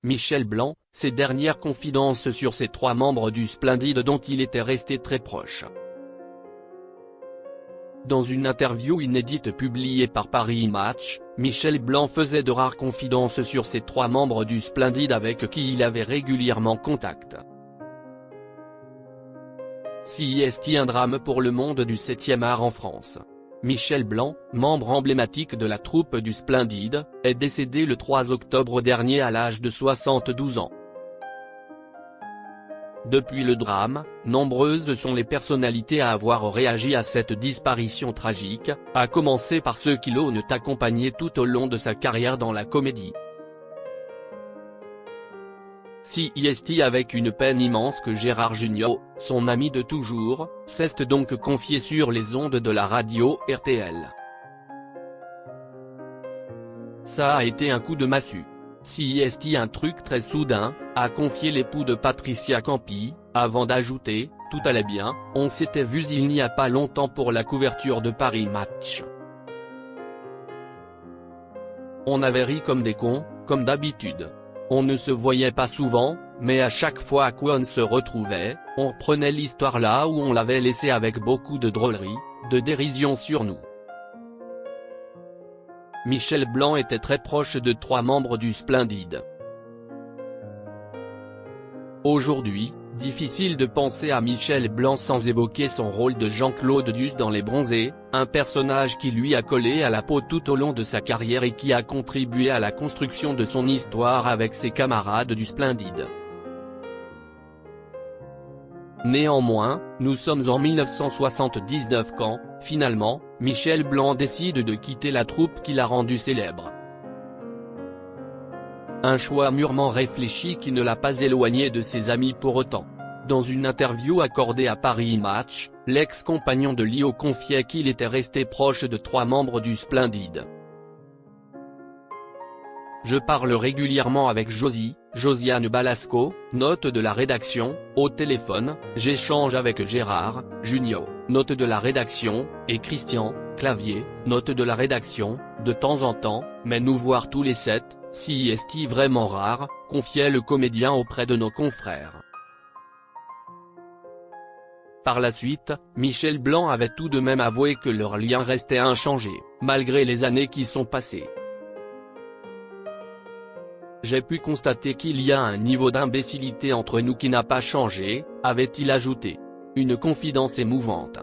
Michel Blanc, ses dernières confidences sur ces trois membres du Splendide dont il était resté très proche. Dans une interview inédite publiée par Paris Match, Michel Blanc faisait de rares confidences sur ces trois membres du Splendide avec qui il avait régulièrement contact. Si est un drame pour le monde du 7e art en France. Michel Blanc, membre emblématique de la troupe du Splendide, est décédé le 3 octobre dernier à l'âge de 72 ans. Depuis le drame, nombreuses sont les personnalités à avoir réagi à cette disparition tragique, à commencer par ceux qui l'ont accompagné tout au long de sa carrière dans la comédie. CIST avec une peine immense que Gérard Jugnot, son ami de toujours, s'est donc confié sur les ondes de la radio RTL. Ça a été un coup de massue. CIST un truc très soudain, a confié l'époux de Patricia Campi, avant d'ajouter, tout allait bien, on s'était vus il n'y a pas longtemps pour la couverture de Paris Match. On avait ri comme des cons, comme d'habitude. On ne se voyait pas souvent, mais à chaque fois qu'on se retrouvait, on reprenait l'histoire là où on l'avait laissée avec beaucoup de drôlerie, de dérision sur nous. Michel Blanc était très proche de trois membres du Splendide. Aujourd'hui, difficile de penser à Michel Blanc sans évoquer son rôle de Jean-Claude Duss dans Les Bronzés, un personnage qui lui a collé à la peau tout au long de sa carrière et qui a contribué à la construction de son histoire avec ses camarades du Splendide. Néanmoins, nous sommes en 1979 quand, finalement, Michel Blanc décide de quitter la troupe qui l'a rendu célèbre. Un choix mûrement réfléchi qui ne l'a pas éloigné de ses amis pour autant. Dans une interview accordée à Paris Match, l'ex-compagnon de Lio confiait qu'il était resté proche de trois membres du Splendide. Je parle régulièrement avec Josiane Balasco, note de la rédaction, au téléphone, j'échange avec Gérard Jugnot, note de la rédaction, et Christian Clavier, note de la rédaction, de temps en temps, mais nous voir tous les 7, si est vraiment rare, confiait le comédien auprès de nos confrères. Par la suite, Michel Blanc avait tout de même avoué que leur lien restait inchangé, malgré les années qui sont passées. J'ai pu constater qu'il y a un niveau d'imbécilité entre nous qui n'a pas changé, avait-il ajouté. Une confidence émouvante.